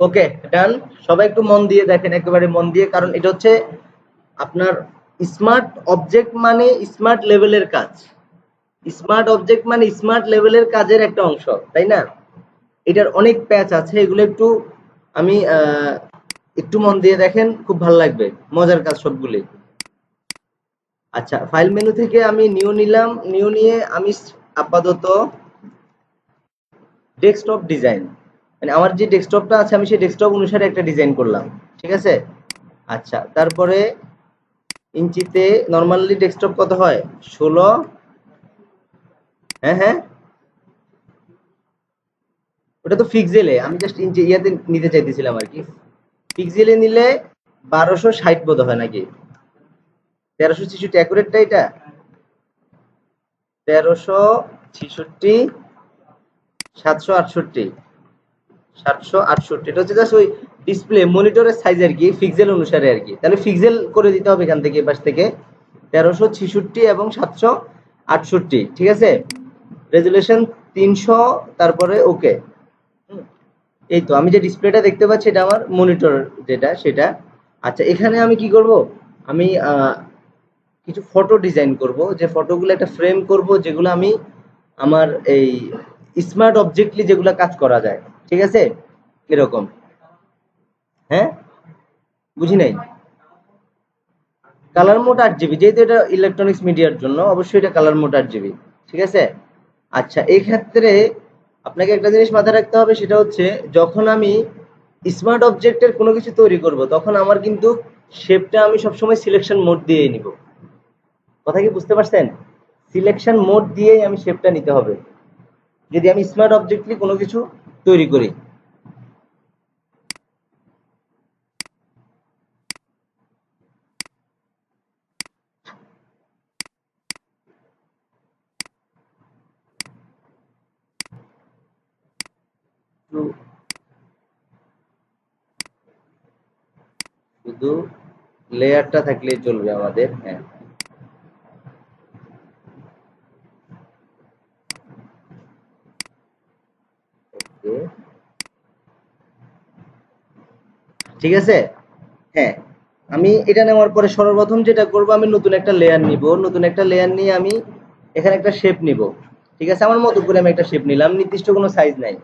ওকে, ডান। সবাই একটু মন দিয়ে দেখেন, একেবারে মন দিয়ে, কারণ এটা হচ্ছে আপনার স্মার্ট অবজেক্ট মানে স্মার্ট লেভেলের কাজ। স্মার্ট অবজেক্ট মানে স্মার্ট লেভেলের কাজের একটা অংশ, তাই না? এটার অনেক প্যাচ আছে, এগুলো একটু আমি একটু মন দিয়ে দেখেন, খুব ভালো লাগবে, মজার কাজ সবগুলি। আচ্ছা, ফাইল মেনু থেকে আমি নিউ নিলাম, নিউ নিয়ে আমি আপাতত ডেস্কটপ ডিজাইন, মানে আমার যে ডেস্কটপটা আছে আমি সেই ডেস্কটপ অনুসারে একটা ডিজাইন করলাম, ঠিক আছে? আচ্ছা, তারপরে ইঞ্চিতে নরমালি ডেস্কটপ কত হয়? 16। হ্যাঁ হ্যাঁ, ওটা তো পিক্সেলে, আমি জাস্ট ইঞ্চি ইয়াতে নিতে চাইতেছিলাম আর কি। পিক্সেলে নিলে 1260 বোধ হয় নাকি 1366, অ্যাকুরেটটা এটা? 1366, 768, 768, এটা হচ্ছে জাস্ট ওই ডিসপ্লে মনিটরের সাইজ আর কি, পিক্সেল অনুসারে আর কি। তাহলে পিক্সেল করে দিতে হবে এখান থেকে, পাশ থেকে 1366 এবং 768, ঠিক আছে? রেজুলেশন 300, তারপরে ওকে। এই তো আমি যে ডিসপ্লেটা দেখতে পাচ্ছি এটা আমার মনিটর, যেটা সেটা। আচ্ছা, এখানে আমি কি করব? আমি কিছু ফটো ডিজাইন করব, যে ফটোগুলো একটা ফ্রেম করব, যেগুলো আমি আমার এই স্মার্ট অবজেক্টলি যেগুলো কাজ করা যায়, ঠিক আছে? এরকম। হ্যাঁ, বুঝি নাই। কালার মোড 8 জিবি, যেহেতু এটা ইলেকট্রনিক্স মিডিয়ার জন্য অবশ্যই এটা কালার মোড 8 জিবি, ঠিক আছে? আচ্ছা, এই ক্ষেত্রে আপনাকে একটা জিনিস মাথায় রাখতে হবে, সেটা হচ্ছে যখন আমি স্মার্ট অবজেক্টের কোনো কিছু তৈরি করব, তখন আমার কিন্তু শেপটা আমি সবসময় সিলেকশন মোড দিয়েই নিব। কথা কি বুঝতে পারছেন? সিলেকশন মোড দিয়েই আমি শেপটা নিতে হবে যদি আমি স্মার্ট অবজেক্টলি কোনো কিছু তৈরি করি। শুধু লেয়ারটা থাকলেই চলবে আমাদের। হ্যাঁ, ওকে, ঠিক আছে। হ্যাঁ, আমি এটা নেওয়ার পরে সর্বপ্রথম যেটা করব, আমি নতুন একটা লেয়ার নিব, নতুন একটা লেয়ার নিয়ে আমি এখানে একটা শেপ নিব, ঠিক আছে? আমার মতো করে আমি একটা শেপ নিলাম, নির্দিষ্ট কোনো সাইজ নাই।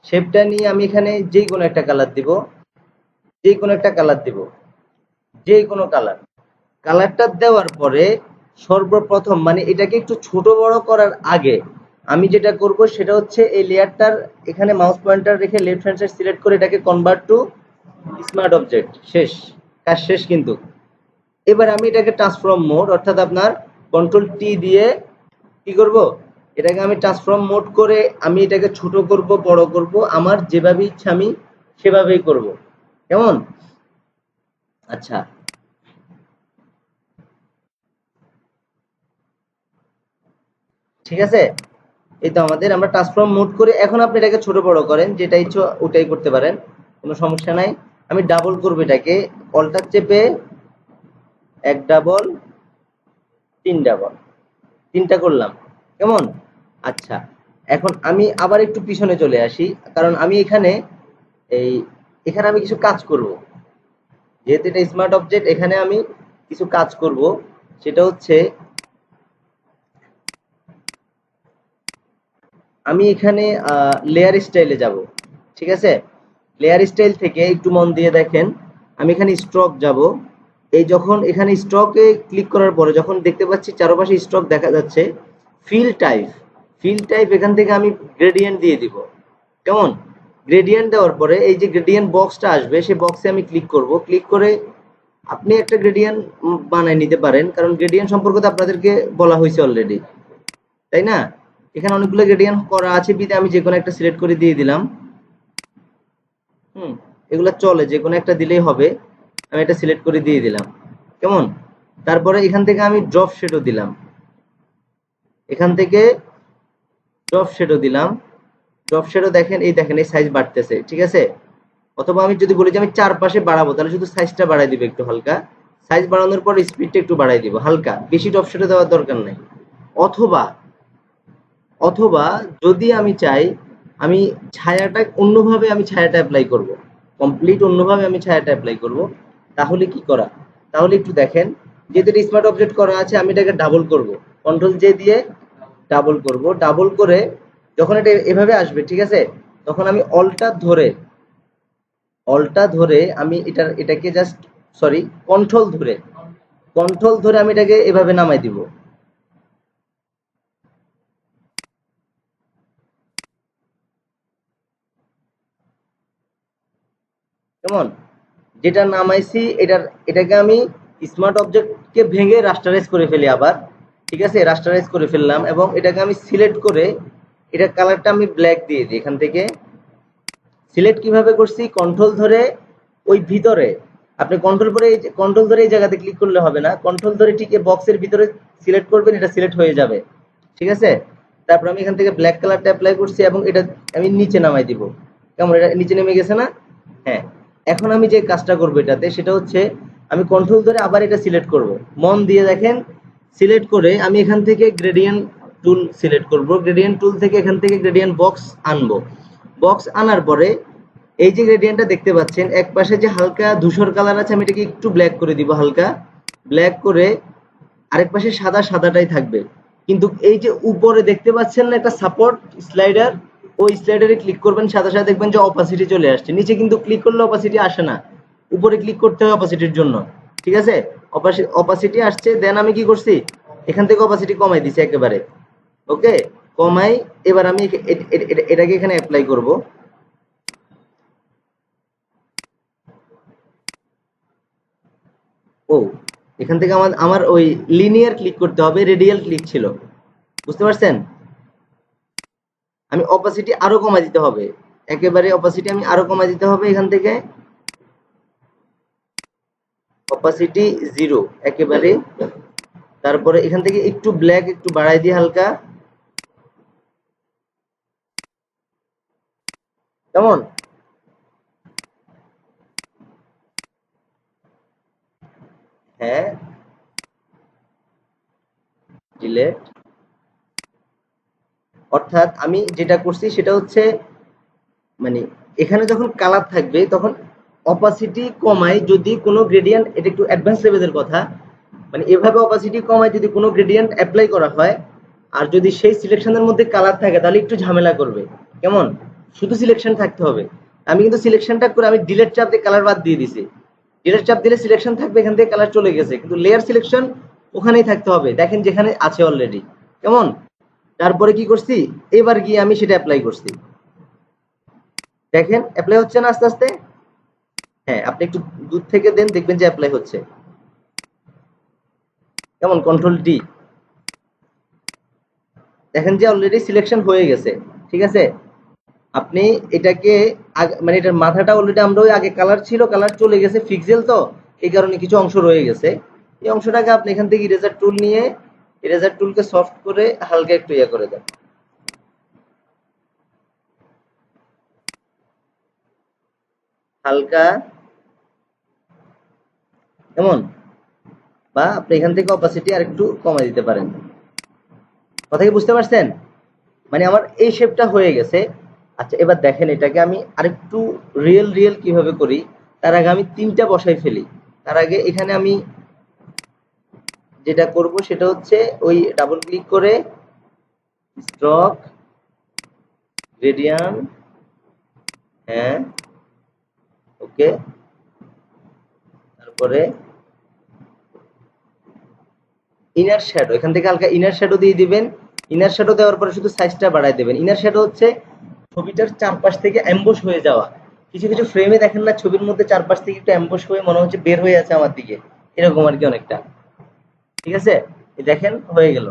শেপটা নিয়ে আমি এখানে যেই কোনো একটা কালার দিব, যেই কোনো একটা কালার দিব, যেই কোনো কালার। কালারটা দেওয়ার পরে সর্বপ্রথম, মানে এটাকে একটু ছোট বড় করার আগে আমি যেটা করব সেটা হচ্ছে এই লেয়ারটার এখানে মাউস পয়েন্টার রেখে লেফট হ্যান্ড সাইড সিলেক্ট করে এটাকে কনভার্ট টু স্মার্ট অবজেক্ট। শেষ, কাজ শেষ কিন্তু। এবার আমি এটাকে ট্রান্সফর্ম মোড, অর্থাৎ আপনার কন্ট্রোল টি দিয়ে কি করব, এটাকে আমি ট্রান্সফর্ম মোড করে আমি এটাকে ছোট করব, বড় করব, আমার যেভাবে ইচ্ছা আমি সেভাবেই করব। কেমন? আচ্ছা, ঠিক আছে। এই তো আমাদের, আমরা ট্রান্সফর্ম মোড করে এখন আপনি এটাকে ছোট বড় করেন, যেটা ইচ্ছা ওটাই করতে পারেন, কোনো সমস্যা নাই। আমি ডাবল করব এটাকে, অল্টার চেপে এক ডাবল, তিন ডাবল, তিনটা করলাম। কেমন? আচ্ছা, এখন আমি আবার একটু পিছনে চলে আসি, কারণ আমি এখানে এই এখানে আমি কিছু কাজ করব, যেহেতু এটা স্মার্ট অবজেক্ট, এখানে আমি কিছু কাজ করব। সেটা হচ্ছে আমি এখানে লেয়ার স্টাইলে যাব, ঠিক আছে? লেয়ার স্টাইল থেকে একটু মন দিয়ে দেখেন, আমি এখানে স্ট্রোক যাব। এই যখন এখানে স্ট্রোকে ক্লিক করার পরে যখন দেখতে পাচ্ছি চারপাশে স্ট্রোক দেখা যাচ্ছে, ফিল টাইপ, ফিল টাইপ এখান থেকে আমি গ্রেডিয়েন্ট দিয়ে দিব। কেমন? গ্রেডিয়েন্ট দেওয়ার পরে এই যে গ্রেডিয়েন্ট বক্সটা আসবে, সেই বক্সে আমি ক্লিক করব, ক্লিক করে আপনি একটা গ্রেডিয়েন্ট বানায় নিতে পারেন, কারণ গ্রেডিয়েন্ট সম্পর্কে তো আপনাদেরকে বলা হয়েছে অলরেডি, তাই না? এখানে অনেকগুলো গ্রেডিয়েন্ট করা আছে বিধে আমি যে কোনো একটা সিলেক্ট করে দিয়ে দিলাম। হুম, এগুলো চলে, যে কোনো একটা দিলেই হবে। আমি এটা সিলেক্ট করে দিয়ে দিলাম। কেমন? তারপরে এখান থেকে আমি ড্রপ শেডও দিলাম, এখান থেকে ড্রপ শেডও দিলাম। ড্রপ শেডও দেখেন, এই দেখেন এই সাইজ বাড়তেছে, ঠিক আছে? অথবা আমি যদি বলি যে আমি চারপাশে বাড়াবো, তাহলে শুধু সাইজটা বাড়াই দিব একটু হালকা। সাইজ বাড়ানোর পর স্পিডটা একটু বাড়াই দিব হালকা, বেশি ড্রপ শেডও দেওয়ার দরকার নাই। অথবা অথবা যদি আমি চাই আমি ছায়াটা অন্যভাবে আমি ছায়াটা অ্যাপ্লাই করব। কমপ্লিট অন্যভাবে আমি ছায়াটা অ্যাপ্লাই করব। তাহলে কি করা, তাহলে একটু দেখেন, যেহেতু এটা স্মার্ট অবজেক্ট করা আছে আমি এটাকে ডাবল করব, কন্ট্রোল জে দিয়ে ডাবল করব। ডাবল করে যখন এটা এভাবে আসবে, ঠিক আছে, তখন আমি অলটা ধরে আমি এটাকে জাস্ট, সরি, কন্ট্রোল ধরে আমি এটাকে এভাবে নামাই দিব। কেমন, যেটা নামাইছি এটাকে আমি স্মার্ট অবজেক্টকে ভেঙে রাস্টারাইজ করে ফেলি আবার। ঠিক আছে, রাস্টারাইজ করে ফেললাম এবং এটাকে আমি সিলেক্ট করে এটা কালারটা আমি ব্ল্যাক দিয়ে দিই। এখান থেকে সিলেক্ট কিভাবে করছি, কন্ট্রোল ধরে ওই ভিতরে, আপনি কন্ট্রোল ধরে এই জায়গাতে ক্লিক করলে হবে না, কন্ট্রোল ধরে ঠিক এই বক্সের ভিতরে সিলেক্ট করবেন, এটা সিলেক্ট হয়ে যাবে। ঠিক আছে, তারপর আমি এখান থেকে ব্ল্যাক কালারটা অ্যাপ্লাই করছি এবং এটা আমি নিচে নামাই দিব। কেমন, এটা নিচে নেমে গেছে না? হ্যাঁ, এখন আমি যে কাজটা করবো এটাতে, সেটা হচ্ছে আমি কন্ট্রোল ধরে আবার এটা সিলেক্ট করব। মন দিয়ে দেখেন, সিলেক্ট করে আমি এখান থেকে গ্রেডিয়েন্ট টুল সিলেক্ট করব। গ্রেডিয়েন্ট টুল থেকে এখান থেকে গ্রেডিয়েন্ট বক্স আনবো। বক্স আনার পরে এই যে গ্রেডিয়েন্টটা দেখতে পাচ্ছেন, এক পাশে যে হালকা ধূসর কালার আছে, আমি এটাকে একটু ব্ল্যাক করে দিব, হালকা ব্ল্যাক করে। আরেক পাশে সাদাটাই থাকবে। কিন্তু এই যে উপরে দেখতে পাচ্ছেন না একটা সাপোর্ট স্লাইডার, ওই স্লাইডারে ক্লিক করবেন, সাথে সাথে দেখবেন যে অপাসিটি চলে আসছে। নিচে কিন্তু ক্লিক করলে অপাসিটি আসে না, উপরে ক্লিক করতে হয় অপাসিটির জন্য। ঠিক আছে, অপাসিটি আসছে, দেন আমি কি করছি, এখান থেকে অপাসিটি কমাই দিছি একেবারে। ওকে, কমাই। এবার আমি এটাকে এখানে অ্যাপ্লাই করব। ও, এখান থেকে আমার ওই লিনিয়ার ক্লিক করতে হবে, রেডিয়াল ক্লিক ছিল, বুঝতে পারছেন? আমি অপাসিটি আরো কমাই দিতে হবে, একেবারে অপাসিটি আমি আরো কমাই দিতে হবে। এখান থেকে অপাসিটি 0 একেবারে। তারপরে এখান থেকে একটু ব্ল্যাক একটু বাড়াই দিই হালকা। কেমন, হ্যাঁ, ডিলেট। অর্থাৎ আমি যেটা করছি সেটা হচ্ছে, মানে এখানে যখন কালার থাকবে তখন অপাসিটি কমাই যদি কোনো গ্রেডিয়েন্ট, এটা একটু অ্যাডভান্স লেভেলের কথা, মানে এভাবে অপাসিটি কমাই যদি কোনো গ্রেডিয়েন্ট অ্যাপ্লাই করা হয়, আর যদি সেই সিলেকশনের মধ্যে কালার থাকে তাহলে একটু ঝামেলা করবে। কেমন, শুধু সিলেকশন থাকতে হবে। আমি কিন্তু সিলেকশনটা করে আমি ডিলেট চাপ দিয়ে কালার বাদ দিয়ে দিছি। ডিলেট চাপ দিলে সিলেকশন থাকবে, এখান থেকে কালার চলে গেছে, কিন্তু লেয়ার সিলেকশন ওখানেই থাকতে হবে, দেখেন যেখানে আছে অলরেডি। কেমন, তারপরে কি করছি, এবার গিয়ে আমি সেটা অ্যাপ্লাই করছি, দেখেন অ্যাপ্লাই হচ্ছে না আস্তে আস্তে। হ্যাঁ, আপনি একটু দূর থেকে দেন, দেখবেন যে অ্যাপ্লাই হচ্ছে। কেমন, কন্ট্রোল ডি, দেখেন যে অলরেডি সিলেকশন হয়ে গেছে। ঠিক আছে, আপনি এটাকে মানে এটার মাথাটা অলরেডি আমরা ওই আগে কালার ছিল, কালার চলে গেছে, পিক্সেল তো এই কারণে কিছু অংশ রয়ে গেছে। এই অংশটাকে আপনি এখান থেকে ইরেজার টুল নিয়ে ইরেজার টুলকে সফট করে হালকা একটু ইয়ে করে দেন, হালকা। কেমন, বা আপনি এখান থেকে অপাসিটি আর একটু কমাই দিতে পারেন। কথা কি বুঝতে পারছেন? মানে আমার এই শেপটা হয়ে গেছে। আচ্ছা, এবার দেখেন এটাকে আমি আরেকটু রিয়েল কিভাবে করি। তার আগে আমি তিনটা বসাই ফেলি। তার আগে এখানে আমি যেটা করব সেটা হচ্ছে ওই ডাবল ক্লিক করে স্ট্রোক গ্রেডিয়েন্ট, হ্যাঁ, ওকে। তারপরে ইনার শ্যাডো, এখান থেকে হালকা ইনার শ্যাডো দিয়ে দিবেন। ইনার শ্যাডো দেওয়ার পরে শুধু সাইজটা বাড়ায় দেবেন। ইনার শ্যাডো হচ্ছে ছবিটার চারপাশ থেকে অ্যাম্বুশ হয়ে যাওয়া। কিছু কিছু ফ্রেমে দেখেন না, ছবির মধ্যে চারপাশ থেকে একটু অ্যাম্বুশ হয়ে মনে হচ্ছে বের হয়ে আছে আমার দিকে, এরকম আর কি অনেকটা। ঠিক আছে, এই দেখেন হয়ে গেল।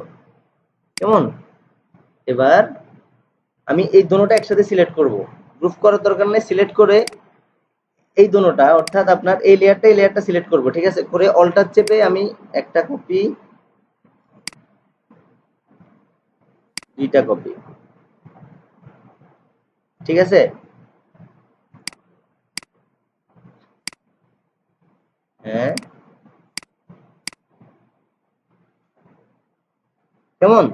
কেমন, এবার আমি এই দোনোটা একসাথে সিলেক্ট করব। গ্রুপ করার দরকার নেই, সিলেক্ট করে এই দোনোটা, অর্থাৎ আপনার এই লেয়ারটা সিলেক্ট করব। ঠিক আছে, করে অল্টার চেপে আমি একটা কপি, দুইটা কপি। ঠিক আছে, হ্যাঁ, কেমন,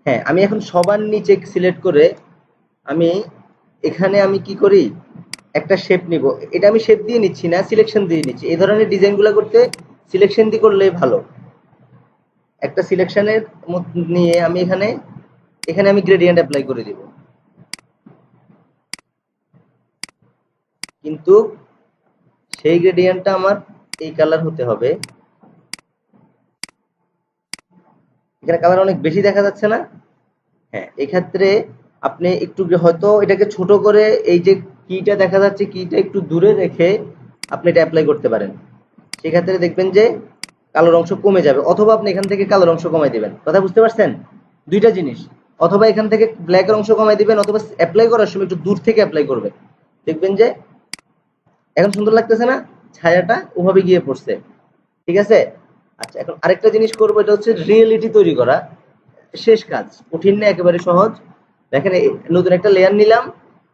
হ্যাঁ। আমি এখন সবার নিচে সিলেক্ট করে আমি এখানে আমি কি করি, একটা শেপ নিব, এটা আমি শেপ দিয়ে নিচ্ছি না, সিলেকশন দিয়ে নিচ্ছি। এই ধরনের ডিজাইনগুলো করতে সিলেকশন দিয়ে করলেই ভালো। একটা সিলেকশনের নিয়ে আমি এখানে এখানে আমি গ্রেডিয়েন্ট অ্যাপ্লাই করে দিব, কিন্তু সেই গ্রেডিয়েন্টটা আমার এই কালার হতে হবে। এখানে কালার অনেক বেশি দেখা যাচ্ছে না? হ্যাঁ, এক্ষেত্রে আপনি একটু হয়তো এটাকে ছোট করে এই যে কিটা দেখা যাচ্ছে, কিটা একটু দূরে রেখে আপনি এটা অ্যাপ্লাই করতে পারেন। সেক্ষেত্রে দেখবেন যে কালোর অংশ কমে যাবে, অথবা আপনি এখান থেকে কালোর অংশ কমাই দিবেন। কথা বুঝতে পারছেন? দুইটা জিনিস, অথবা এখান থেকে ব্ল্যাকের অংশ কমাই দিবেন, অথবা অ্যাপ্লাই করার সময় একটু দূর থেকে অ্যাপ্লাই করবেন। দেখবেন যে এখন সুন্দর লাগতেছে না, ছায়াটা ওভাবে গিয়ে পড়ছে। ঠিক আছে? আচ্ছা, এখন আরেকটা জিনিস করবো, এটা হচ্ছে রিয়েলিটি তৈরি করা। শেষ কাজ, কঠিন না, একেবারে সহজ। দেখেন নতুন একটা লেয়ার নিলাম,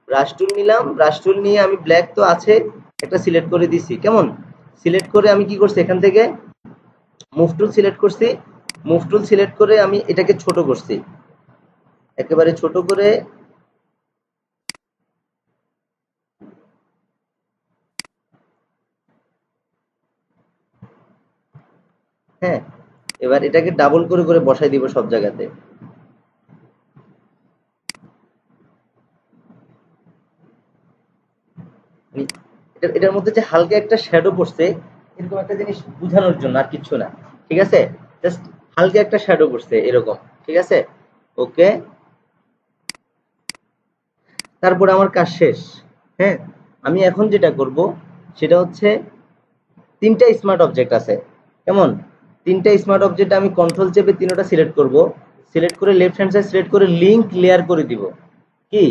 ব্রাশ টুল নিলাম, ব্রাশ টুল নিয়ে আমি ব্ল্যাক তো আছে একটা সিলেক্ট করে দিছি। কেমন? সিলেক্ট করে আমি কি করছি, এখান থেকে মুভ টুল সিলেক্ট করছি। মুভ টুল সিলেক্ট করে আমি এটাকে ছোট করছি, একেবারে ছোট করে। হ্যাঁ, এবার এটাকে ডাবল করে করে বসাই দিব সব জায়গাতে। এটার মধ্যে যে হালকা একটা শ্যাডো পড়ছে, এরকম একটা জিনিস বোঝানোর জন্য, আর কিছু না। ঠিক আছে? জাস্ট হালকা একটা শ্যাডো পড়ছে এরকম। ঠিক আছে? ওকে, তারপরে আমার কাজ শেষ। হ্যাঁ, আমি এখন যেটা করব সেটা হচ্ছে, তিনটা স্মার্ট অবজেক্ট আছে। কেমন? তিনটা স্মার্ট অবজেক্ট আমি কন্ট্রোল চেপে তিনটা সিলেক্ট করব। সিলেক্ট করে লেফট হ্যান্ড সাইড সিলেক্ট করে লিংক লেয়ার করে দিব। কি?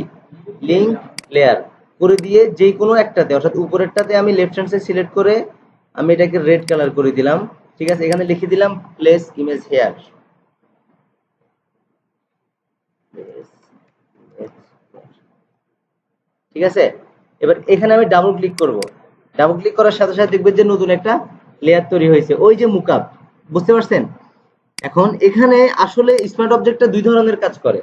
লিংক লেয়ার করে দিয়ে যে কোনো একটাতে, অর্থাৎ উপরেরটাতে আমি লেফট হ্যান্ড সাইড সিলেক্ট করে আমি এটাকে রেড কালার করে দিলাম। ঠিক আছে? এখানে লিখে দিলাম প্লেস ইমেজ হেয়ার। ঠিক আছে? এবার এখানে আমি ডাবল ক্লিক করব। ডাবল ক্লিক করার সাথে সাথে দেখবেন যে নতুন একটা লেয়ার তৈরি হয়েছে, ওই যে মুকআপ। বুঝতে পারছেন? এখন এখানে আসলে স্মার্ট অবজেক্টটা দুই ধরনের কাজ করে।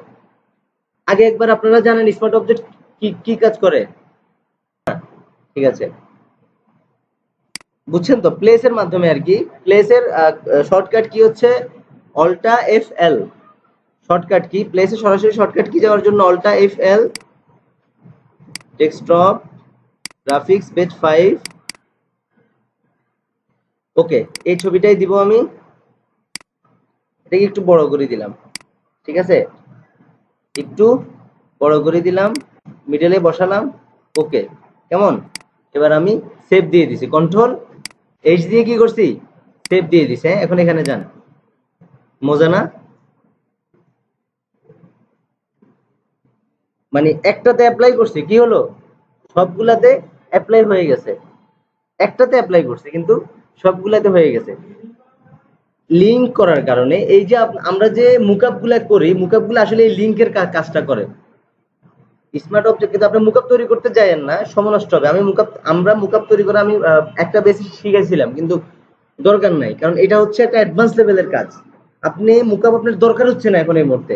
আগে একবার আপনারা জানেন স্মার্ট অবজেক্ট কি কি কাজ করে? ঠিক আছে, বুঝছেন তো? প্লেসের মাধ্যমে আর কি। প্লেসের শর্টকাট কি হচ্ছে অল্টা এফ এল। শর্টকাট কি প্লেসে সরাসরি শর্টকাট কি যাওয়ার জন্য alt F L. Desktop graphics page 5। Okay, এই ছবিটাই দিব আমি। এটাকে একটু বড় করে দিলাম। ঠিক আছে? একটু বড় করে দিলাম, মিডলে বসালাম। ওকে, কেমন? এবার আমি সেভ দিয়ে দিছি, কন্ট্রোল এইচ দিয়ে কি করছি, সেভ দিয়ে দিছি। হ্যাঁ, এখন এখানে যান। মজা না? মানে একটাতে অ্যাপ্লাই করছি, কি হলো, সবগুলাতে অ্যাপ্লাই হয়ে গেছে। একটাতে অ্যাপ্লাই করছে কিন্তু সবগুলাতে হয়ে গেছে। লিঙ্ক করার কারণে এই যে আমরা যে মুকআপ গুলা করি, মুকআপ গুলো আসলে এই লিঙ্কের কাজটা করে। স্মার্ট অবজেক্ট কিন্তু আপনি মুকআপ তৈরি করতে যায়েন না, সময় নষ্ট হবে। আমরা মুকআপ তৈরি করে আমি একটা বেসিক শিখাইছিলাম, কিন্তু দরকার নাই, কারণ এটা হচ্ছে একটা অ্যাডভান্স লেভেলের কাজ। আপনি মুকআপ আপনার দরকার হচ্ছে না এখন এই মুহূর্তে।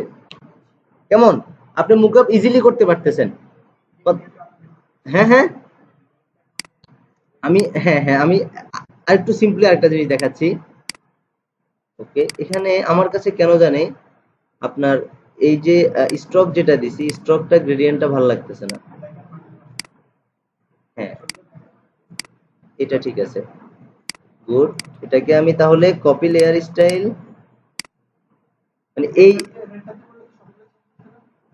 কেমন? আপনি মুকআপ ইজিলি করতে পারতেছেন। হ্যাঁ হ্যাঁ, আমি আরেকটু সিম্পলি আরেকটা জিনিস দেখাচ্ছি। ওকে, এখানে আমার কাছে কেন জানে আপনার এই যে স্ট্রোক যেটা দিছি, স্ট্রোকটা গ্রেডিয়েন্টটা ভালো লাগতেছে না। হ্যাঁ, এটা ঠিক আছে, গুড। এটাকে আমি তাহলে কপি লেয়ার স্টাইল, মানে এই,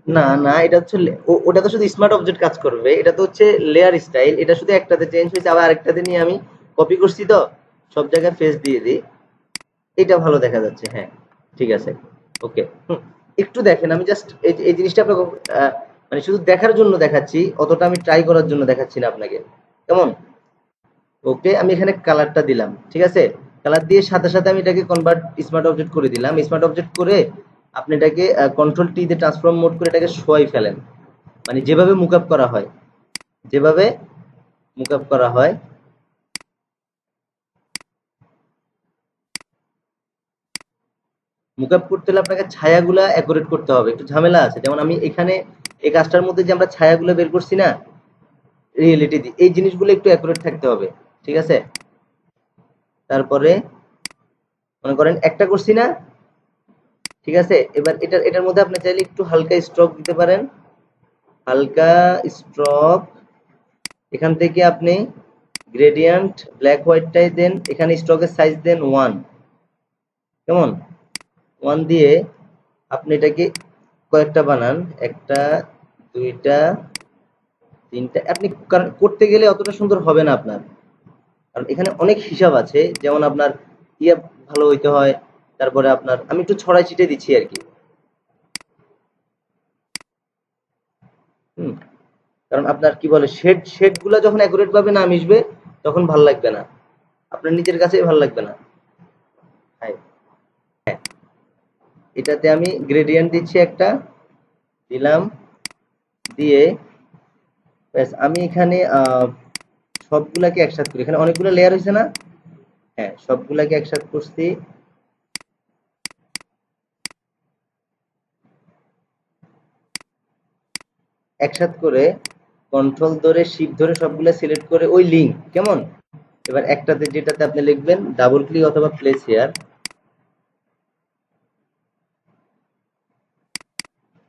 না না, এটা হচ্ছে ওটা তো শুধু স্মার্ট অবজেক্ট কাজ করবে, এটা তো হচ্ছে লেয়ার স্টাইল। এটা শুধু একটাতে চেঞ্জ হয়েছে, আবার আরেকটাতে নিয়ে আমি কপি করছি তো, সব জায়গায় ফেস দিয়ে দিই। এটা ভালো দেখা যাচ্ছে। হ্যাঁ, ঠিক আছে। ওকে, একটু দেখেন, আমি জাস্ট এই জিনিসটা আপনাকে মানে শুধু দেখার জন্য দেখাচ্ছি, অতটা আমি ট্রাই করার জন্য দেখাচ্ছি না আপনাকে। কেমন? ওকে, আমি এখানে কালারটা দিলাম। ঠিক আছে? কালার দিয়ে সাথে সাথে আমি এটাকে কনভার্ট স্মার্ট অবজেক্ট করে দিলাম। স্মার্ট অবজেক্ট করে আপনি এটাকে কন্ট্রোল টি দিয়ে ট্রান্সফর্ম মোড করে এটাকে শোয়াই ফেলেন। মানে যেভাবে মুকআপ করা হয়, যেভাবে মুকআপ করা হয়। মুকআপ করতে হলে আপনাকে ছায়াগুলা অ্যাকুরেট করতে হবে, একটু ঝামেলা আছে। যেমন আমি এখানে এই কাজটার মধ্যে যে আমরা ছায়াগুলো বের করছি না, রিয়েলিটি দিই, এই জিনিসগুলো একটু অ্যাকুরেট থাকতে হবে, ঠিক আছে। তারপরে মনে করেন একটা করছি না, ঠিক আছে। এবার এটার মধ্যে আপনি চাইলে একটু হালকা স্ট্রোক দিতে পারেন, হালকা স্ট্রোক। এখান থেকে আপনি গ্রেডিয়েন্ট ব্ল্যাক হোয়াইটটাই দেন, এখানে স্ট্রোকের সাইজ দেন 1, কেমন 1 দিয়ে আপনি এটাকে কয়েকটা বানান, একটা, দুইটা, তিনটা। আপনি করতে গেলে অতটা সুন্দর হবে না আপনার, কারণ এখানে অনেক হিসাব আছে, যেমন আপনার ইয়ে ভালো হইতে হয়, তারপরে আপনার আমি একটু ছড়াই ছিটে দিচ্ছি আর কি। হুম, কারণ আপনার কি বলে শেড গুলা যখন অ্যাকুরেট ভাবে না মিশবে, তখন ভাল লাগবে না, আপনার নিজের কাছেই ভাল লাগবে না। হ্যাঁ, এটাতে আমি গ্রেডিয়েন্ট দিচ্ছি একটা, দিলাম, দিয়ে ব্যাস আমি এখানে সবগুলাকে একসাথে করি, এখানে অনেকগুলো লেয়ার হয়েছে না, হ্যাঁ সবগুলাকে একসাথে করছি। একসাথে করে কন্ট্রোল ধরে শিফট ধরে সবগুলা সিলেক্ট করে ওই লিঙ্ক, কেমন। এবার একটাতে যেটাতে আপনি লিখবেন ডাবল ক্লিক অথবা প্লেস হিয়ার,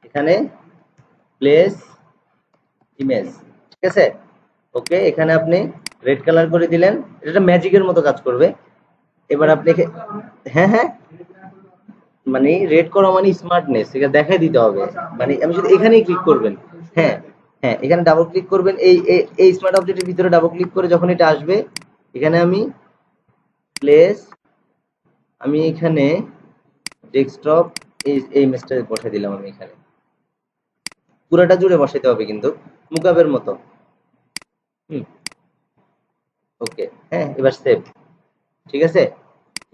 এখানে প্লেস ইমেজ, ঠিক আছে। ওকে, এখানে আপনি রেড কালার করে দিলেন, এটা ম্যাজিকের মতো কাজ করবে। এবার আপনি হ্যাঁ হ্যাঁ, মানে রেড করা মানে স্মার্টনেস, এটা দেখাই দিতে হবে। মানে আমি শুধু এখানেই ক্লিক করবেন, হ্যাঁ হ্যাঁ, এখানে ডাবল ক্লিক করবেন, এই স্মার্ট অবজেক্টের ভিতরে ডাবল ক্লিক করে যখন এটা আসবে, এখানে আমি প্লেস, আমি এখানে ডেস্কটপ, এই ইমেজটা বসাই দিলাম আমি এখানে, পুরাটা জুড়ে বসাইতে হবে কিন্তু মুকাবের মতো। হুম, ওকে, হ্যাঁ এবার সেভ, ঠিক আছে।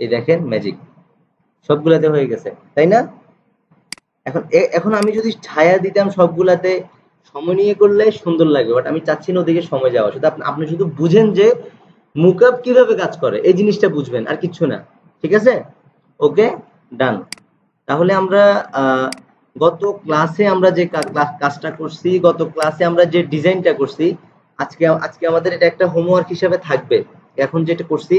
এই দেখেন ম্যাজিক সবগুলাতে হয়ে গেছে, তাই না। এখন আমি যদি ছায়া দিতাম সবগুলাতে, সময় নিয়ে করলে সুন্দর লাগবে, বাট আমি চাচ্ছি না ওদিকে সময় যাওয়া, শুধু আপনি শুধু বুঝেন যে মুকআপ কিভাবে কাজ করে, এই জিনিসটা বুঝবেন আর কিচ্ছু না, ঠিক আছে। ওকে, ডান। তাহলে আমরা গত ক্লাসে আমরা যে কাজটা করছি, গত ক্লাসে আমরা যে ডিজাইনটা করছি, আজকে আজকে আমাদের এটা একটা হোমওয়ার্ক হিসেবে থাকবে। এখন যেটা করছি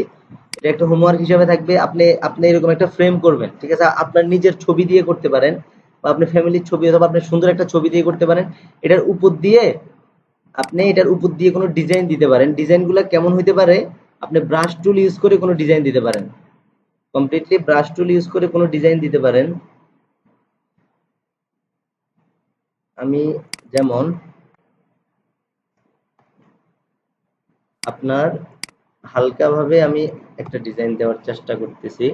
এটা একটা হোমওয়ার্ক হিসেবে থাকবে, আপনি আপনি এরকম একটা ফ্রেম করবেন, ঠিক আছে। আপনার নিজের ছবি দিয়ে করতে পারেন, বা আপনি ফ্যামিলির ছবি অথবা আপনি সুন্দর একটা ছবি দিয়ে করতে পারেন। এটার উপর দিয়ে আপনি এটার উপর দিয়ে কোনো ডিজাইন দিতে পারেন, ডিজাইনগুলো কেমন হইতে পারে, আপনি ব্রাশ টুল ইউজ করে কোনো ডিজাইন দিতে পারেন, কমপ্লিটলি ব্রাশ টুল ইউজ করে কোনো ডিজাইন দিতে পারেন। আমি যেমন আপনার হালকাভাবে আমি একটা ডিজাইন দেওয়ার চেষ্টা করতেছি,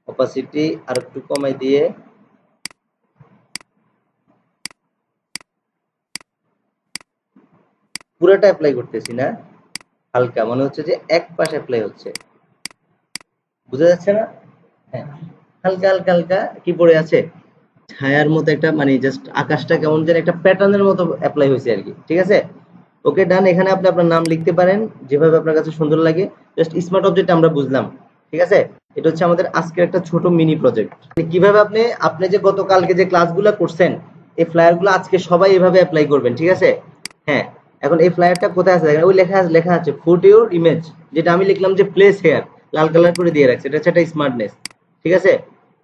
অপাসিটি আর একটু কমাই দিয়ে, পুরোটা অ্যাপ্লাই করতেছি না, হালকা মনে হচ্ছে যে এক পাশ অ্যাপ্লাই হচ্ছে, বুঝা যাচ্ছে না। হ্যাঁ, হালকা হালকা হালকা কি পড়ে আছে, ছায়ার মতো একটা, মানে জাস্ট আকাশটা কেমন যেন একটা প্যাটার্নের মতো অ্যাপ্লাই হয়েছে আর কি, ঠিক আছে। ওকে, ডান। এখানে আপনি আপনার নাম লিখতে পারেন যেভাবে আপনার কাছে সুন্দর লাগে, জাস্ট স্মার্ট অবজেক্ট আমরা বুঝলাম, ঠিক আছে। এটা হচ্ছে আমাদের আজকের একটা ছোট মিনি প্রজেক্ট, কিভাবে আপনি আপনি যে গতকালকে যে ক্লাসগুলো করছেন, এই ফ্লায়ারগুলো আজকে সবাই এভাবে অ্যাপ্লাই করবেন, ঠিক আছে। হ্যাঁ, এখন এই ফ্লায়ারটা কোথায় আছে দেখেন, ওই লেখা আছে ফুট ইউর ইমেজ, যেটা আমি লিখলাম যে প্লেস হেয়ার, লাল কালার করে দিয়ে রাখছে, এটা হচ্ছে একটা স্মার্টনেস, ঠিক আছে।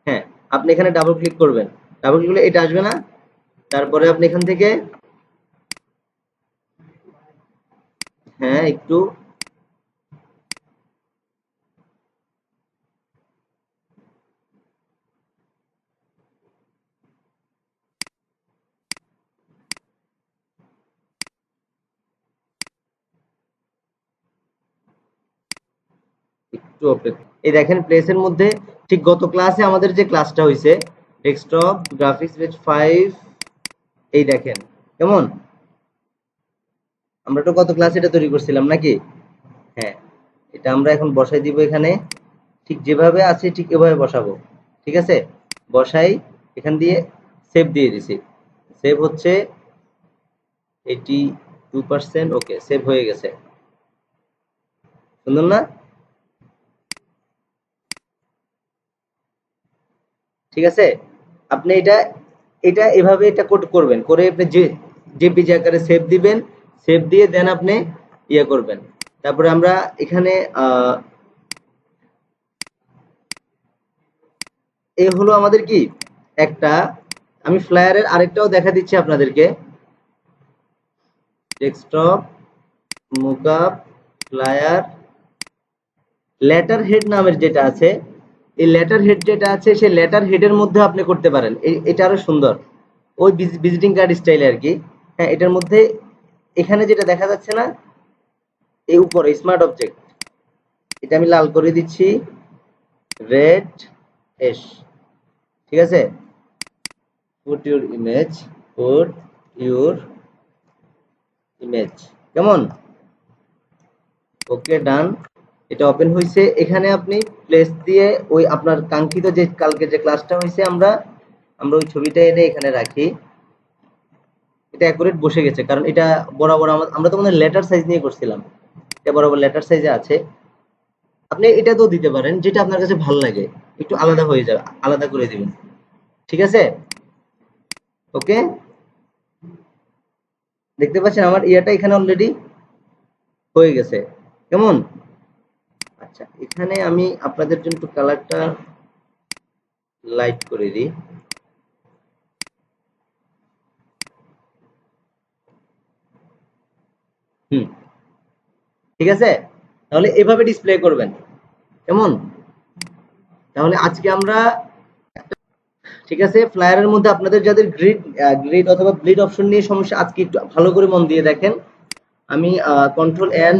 হ্যাঁ, আপনি এখানে ডাবল ক্লিক করবেন, ডাবল ক্লিক করলে এটা আসবে না। তারপরে আপনি এখান থেকে, হ্যাঁ একটু, একটু অপেক্ষা, এই দেখেন প্লেসের মধ্যে, ঠিক গত ক্লাসে আমাদের যে ক্লাসটা হয়েছে ডেস্কটপ গ্রাফিক্স পেজ 5, এই দেখেন কেমন, আমরা তো গত ক্লাসে এটা তৈরি করছিলাম নাকি। হ্যাঁ, এটা আমরা এখন বসাই দিব এখানে, ঠিক যেভাবে আছে ঠিক এভাবে বসাবো, ঠিক আছে। বসাই, এখান দিয়ে সেভ দিয়ে দিছি, সেভ হচ্ছে 82%, ওকে সেভ হয়ে গেছে, সুন্দর না। ঠিক আছে, আপনি এটা এটা এভাবে এটা কোড করবেন, করে আপনি যে জেপিজি আকারে সেভ দিবেন, সেভ দিয়ে দেন আপনি ইয়ে করবেন। তারপরে আমরা এখানে এই হলো আমাদের কি একটা, আমি ফ্লায়ারের আরেকটাও দেখা দিচ্ছি আপনাদেরকে, ডেস্কটপ, মুকআপ, ফ্লায়ার, লেটার হেড নামের যেটা আছে, এই লেটার হেড যেটা আছে সেই লেটার হেডের মধ্যে আপনি করতে পারেন, এটা আরো সুন্দর, ওই ভিজিটিং কার্ড স্টাইলে আর কি। হ্যাঁ, এটার মধ্যে এখানে যেটা দেখা যাচ্ছে না, এই উপরে স্মার্ট অবজেক্ট, এটা আমি লাল করে দিচ্ছি, রেড এস, ঠিক আছে, put your image, put your image, কেমন, ওকে ডান। এটা ওপেন হয়েছে, এখানে আপনি প্লেস দিয়ে ওই আপনার কাঙ্ক্ষিত যে কালকে যে ক্লাসটা হয়েছে আমরা আমরা ওই ছবিটা এনে এখানে রাখি, এটা অ্যাকুরেট বসে গেছে, কারণ এটা বরাবর আমরা তো মানে লেটার সাইজ নিয়ে করছিলাম, এটা বরাবর লেটার সাইজে আছে। আপনি এটা তো দিতে পারেন যেটা আপনার কাছে ভালো লাগে, একটু আলাদা হয়ে যাবে, আলাদা করে দিবেন, ঠিক আছে, ওকে। দেখতে পাচ্ছেন আমার ইয়াটা এখানে অলরেডি হয়ে গেছে, কেমন। আচ্ছা, এখানে আমি আপনাদের জন্য একটু কালারটা লাইট করে দিই, হুম, ঠিক আছে, তাহলে এভাবে ডিসপ্লে করবেন, কেমন। তাহলে আজকে আমরা, ঠিক আছে, ফ্লায়ারের মধ্যে আপনাদের যাদের গ্রিড অথবা ব্লিড অপশন নিয়ে সমস্যা, আজকে একটু ভালো করে মন দিয়ে দেখেন। আমি কন্ট্রোল এন